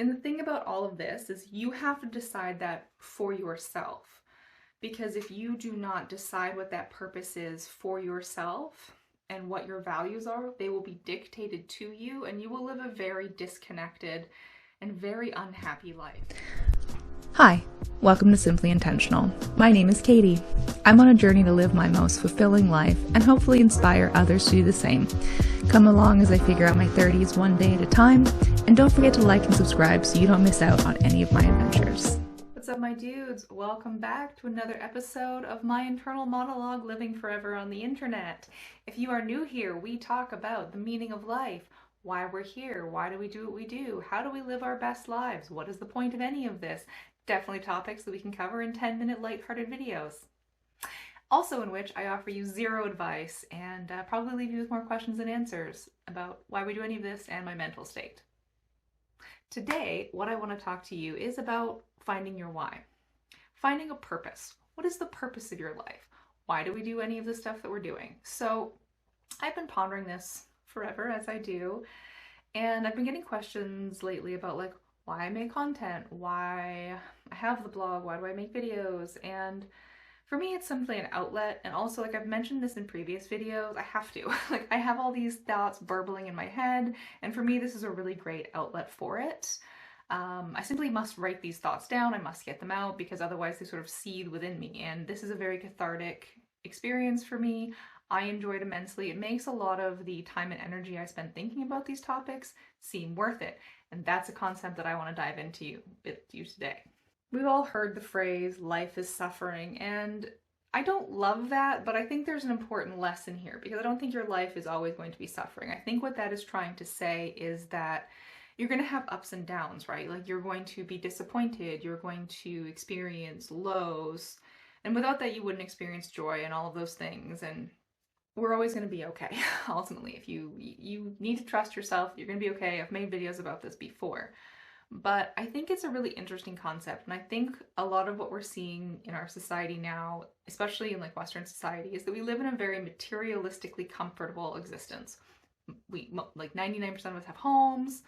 And the thing about all of this is you have to decide that for yourself. Because if you do not decide what that purpose is for yourself and what your values are, they will be dictated to you and you will live a very disconnected and very unhappy life. Hi, welcome to Simply Intentional. My name is Katie. I'm on a journey to live my most fulfilling life and hopefully inspire others to do the same. Come along as I figure out my 30s one day at a time, and don't forget to like and subscribe so you don't miss out on any of my adventures. What's up, my dudes? Welcome back to another episode of my internal monologue, Living Forever on the Internet. If you are new here, we talk about the meaning of life, why we're here, why do we do what we do, how do we live our best lives, what is the point of any of this? Definitely topics that we can cover in 10-minute lighthearted videos. Also in which I offer you zero advice and probably leave you with more questions than answers about why we do any of this and my mental state. Today, what I want to talk to you is about finding your why. Finding a purpose. What is the purpose of your life? Why do we do any of the stuff that we're doing? So I've been pondering this forever, as I do, and I've been getting questions lately about like why I make content, why I have the blog, why do I make videos, and for me it's simply an outlet. And also, like I've mentioned this in previous videos, I have to. Like I have all these thoughts burbling in my head, and for me this is a really great outlet for it. I simply must write these thoughts down, I must get them out, because otherwise they sort of seethe within me, and this is a very cathartic experience for me. I enjoy it immensely. It makes a lot of the time and energy I spend thinking about these topics seem worth it, and that's a concept that I want to dive into with you today. We've all heard the phrase, life is suffering, and I don't love that, but I think there's an important lesson here, because I don't think your life is always going to be suffering. I think what that is trying to say is that you're going to have ups and downs, right? Like you're going to be disappointed, you're going to experience lows, and without that you wouldn't experience joy and all of those things, and we're always going to be okay. Ultimately, if you need to trust yourself, you're going to be okay. I've made videos about this before. But I think it's a really interesting concept, and I think a lot of what we're seeing in our society now, especially in like Western society, is that we live in a very materialistically comfortable existence. We, like 99% of us, have homes,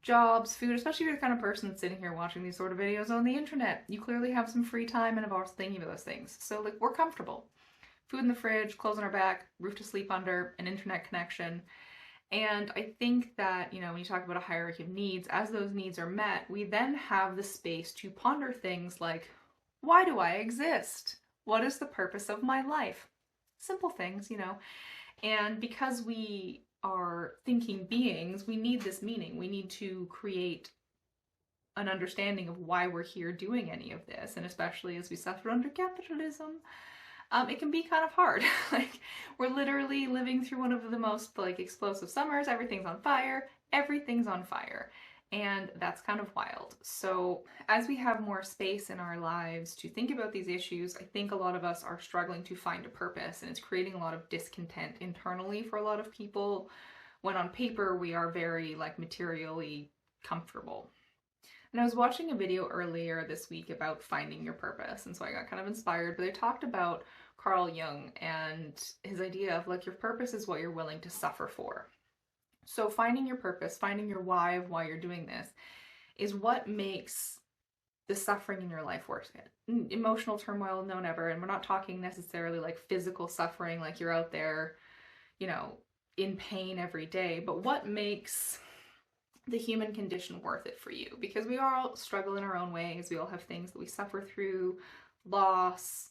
jobs, food, especially if you're the kind of person that's sitting here watching these sort of videos on the internet. You clearly have some free time and have also thinking of those things. So like we're comfortable. Food in the fridge, clothes on our back, roof to sleep under, an internet connection. And I think that, when you talk about a hierarchy of needs, as those needs are met, we then have the space to ponder things like, why do I exist? What is the purpose of my life? Simple things, And because we are thinking beings, we need this meaning. We need to create an understanding of why we're here doing any of this. And especially as we suffer under capitalism, it can be kind of hard. Like we're literally living through one of the most like explosive summers. Everything's on fire. Everything's on fire. And that's kind of wild. So as we have more space in our lives to think about these issues, I think a lot of us are struggling to find a purpose, and it's creating a lot of discontent internally for a lot of people when on paper we are very like materially comfortable. And I was watching a video earlier this week about finding your purpose, and so I got kind of inspired, but they talked about Carl Jung and his idea of like your purpose is what you're willing to suffer for. So finding your purpose, finding your why of why you're doing this is what makes the suffering in your life worth it. Emotional turmoil, no never, and we're not talking necessarily like physical suffering, like you're out there, in pain every day, but what makes the human condition worth it for you? Because we all struggle in our own ways. We all have things that we suffer through, loss,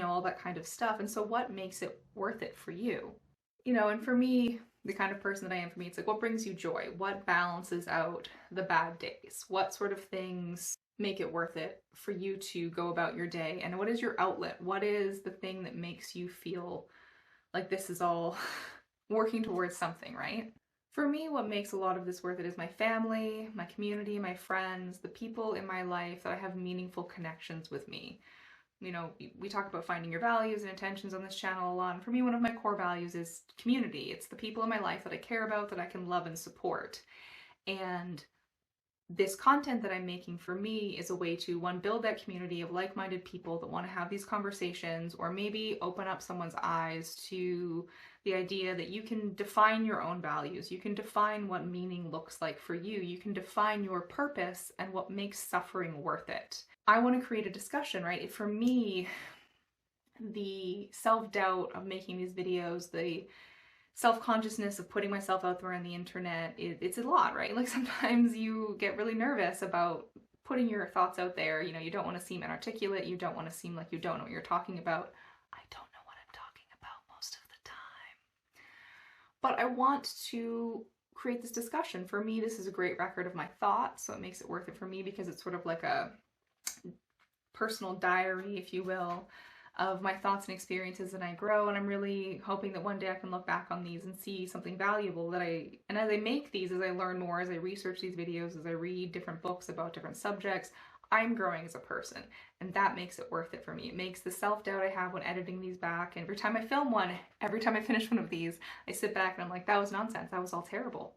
all that kind of stuff. And so what makes it worth it for you? And for me, the kind of person that I am, for me, it's like, what brings you joy? What balances out the bad days? What sort of things make it worth it for you to go about your day? And what is your outlet? What is the thing that makes you feel like this is all working towards something, right? For me, what makes a lot of this worth it is my family, my community, my friends, the people in my life that I have meaningful connections with me. We talk about finding your values and intentions on this channel a lot, and for me, one of my core values is community. It's the people in my life that I care about, that I can love and support. And this content that I'm making for me is a way to, one, build that community of like-minded people that want to have these conversations, or maybe open up someone's eyes to the idea that you can define your own values. You can define what meaning looks like for you. You can define your purpose and what makes suffering worth it. I want to create a discussion, right? For me, the self-doubt of making these videos, the self-consciousness of putting myself out there on the internet, it's a lot, right? Like sometimes you get really nervous about putting your thoughts out there. You know, you don't want to seem inarticulate. You don't want to seem like you don't know what you're talking about. I don't know what I'm talking about most of the time. But I want to create this discussion. For me, this is a great record of my thoughts, so it makes it worth it for me because it's sort of like a personal diary, if you will, of my thoughts and experiences, and I grow, and I'm really hoping that one day I can look back on these and see something valuable that and as I make these, as I learn more, as I research these videos, as I read different books about different subjects, I'm growing as a person, and that makes it worth it for me. It makes the self-doubt I have when editing these back, and every time I film one, every time I finish one of these, I sit back and I'm like, that was nonsense, that was all terrible.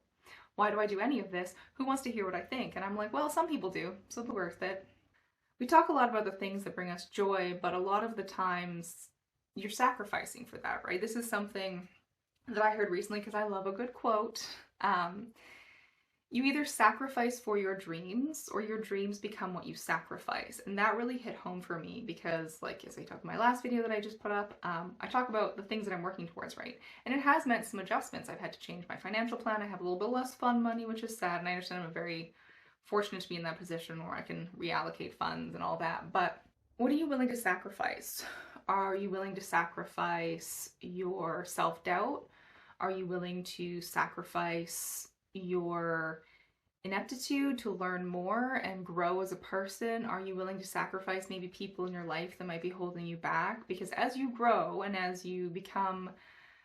Why do I do any of this? Who wants to hear what I think? And I'm like, well, some people do, so it's worth it. We talk a lot about the things that bring us joy, but a lot of the times you're sacrificing for that, right? This is something that I heard recently because I love a good quote. You either sacrifice for your dreams or your dreams become what you sacrifice. And that really hit home for me because, like, as I talked in my last video that I just put up, I talk about the things that I'm working towards, right? And it has meant some adjustments. I've had to change my financial plan. I have a little bit less fun money, which is sad. And I understand I'm very fortunate to be in that position where I can reallocate funds and all that. But what are you willing to sacrifice? Are you willing to sacrifice your self-doubt? Are you willing to sacrifice your ineptitude to learn more and grow as a person? Are you willing to sacrifice maybe people in your life that might be holding you back? Because as you grow and as you become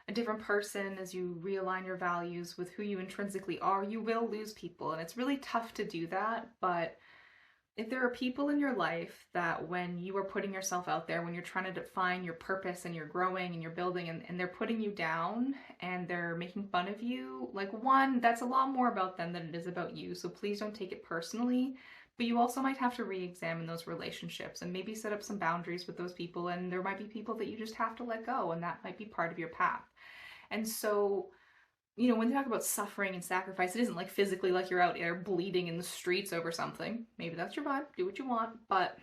a different person, as you realign your values with who you intrinsically are, you will lose people. And it's really tough to do that. But if there are people in your life that when you are putting yourself out there, when you're trying to define your purpose and you're growing and you're building and they're putting you down and they're making fun of you, like, one, that's a lot more about them than it is about you. So please don't take it personally. But you also might have to re-examine those relationships and maybe set up some boundaries with those people. And there might be people that you just have to let go, and that might be part of your path. And so, you know, when they talk about suffering and sacrifice, it isn't like physically like you're out there bleeding in the streets over something. Maybe that's your vibe, do what you want, but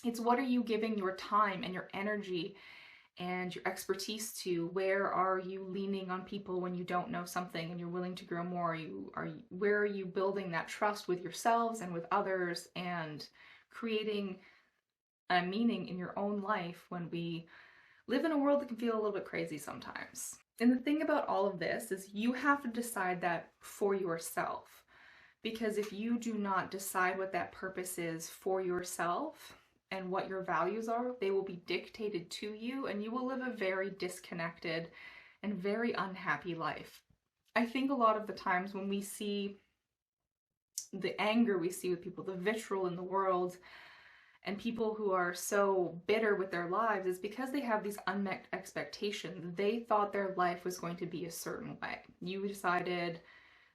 it's what are you giving your time and your energy and your expertise to? Where are you leaning on people when you don't know something and you're willing to grow more? Where are you building that trust with yourselves and with others and creating a meaning in your own life when we live in a world that can feel a little bit crazy sometimes? And the thing about all of this is you have to decide that for yourself. Because if you do not decide what that purpose is for yourself and what your values are, they will be dictated to you and you will live a very disconnected and very unhappy life. I think a lot of the times when we see the anger we see with people, the vitriol in the world, and people who are so bitter with their lives is because they have these unmet expectations. They thought their life was going to be a certain way. You decided,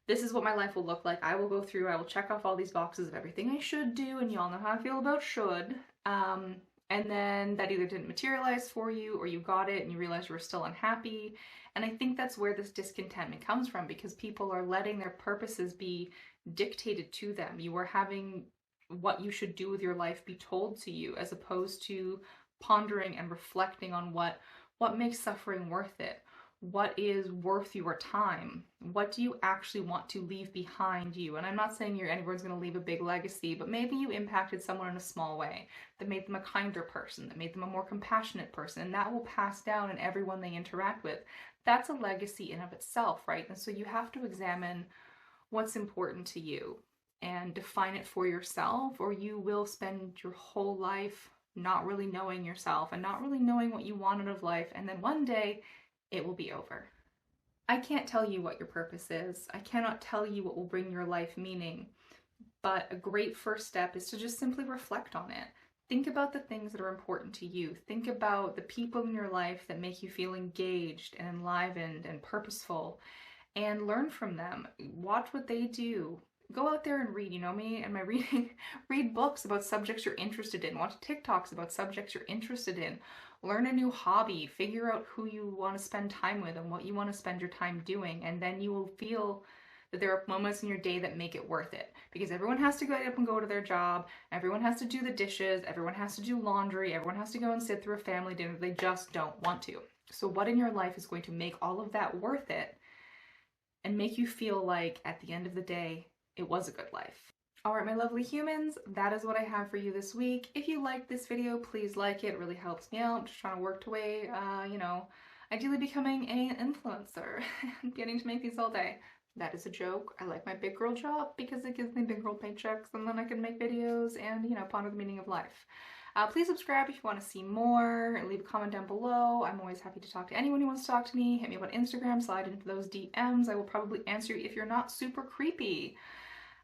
this is what my life will look like. I will go through, I will check off all these boxes of everything I should do, and y'all know how I feel about should. And then that either didn't materialize for you or you got it and you realized you were still unhappy. And I think that's where this discontentment comes from, because people are letting their purposes be dictated to them. You are having what you should do with your life be told to you, as opposed to pondering and reflecting on what makes suffering worth it. What is worth your time? What do you actually want to leave behind you? And I'm not saying anyone's going to leave a big legacy, but maybe you impacted someone in a small way that made them a kinder person, that made them a more compassionate person, and that will pass down in everyone they interact with. That's a legacy in of itself, right? And so you have to examine what's important to you and define it for yourself, or you will spend your whole life not really knowing yourself and not really knowing what you want out of life, and then one day it will be over. I can't tell you what your purpose is. I cannot tell you what will bring your life meaning, but a great first step is to just simply reflect on it. Think about the things that are important to you. Think about the people in your life that make you feel engaged and enlivened and purposeful, and learn from them. Watch what they do. go out there and read. You know me and my reading. Read books about subjects you're interested in. Watch TikToks about subjects you're interested in. Learn a new hobby. Figure out who you want to spend time with and what you want to spend your time doing. And then you will feel that there are moments in your day that make it worth it. Because everyone has to get up and go to their job. Everyone has to do the dishes. Everyone has to do laundry. Everyone has to go and sit through a family dinner. They just don't want to. So what in your life is going to make all of that worth it and make you feel like at the end of the day, it was a good life? All right, my lovely humans, that is what I have for you this week. If you liked this video, please like it. It really helps me out. I'm just trying to work away, ideally becoming an influencer and getting to make these all day. That is a joke. I like my big girl job because it gives me big girl paychecks and then I can make videos and, ponder the meaning of life. Please subscribe if you want to see more. Leave a comment down below. I'm always happy to talk to anyone who wants to talk to me. Hit me up on Instagram, slide into those DMs. I will probably answer you if you're not super creepy.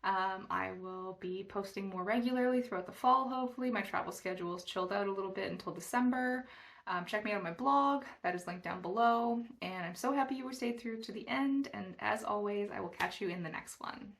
I will be posting more regularly throughout the fall, hopefully. My travel schedule is chilled out a little bit until December. Check me out on my blog. That is linked down below. And I'm so happy you stayed through to the end. And as always, I will catch you in the next one.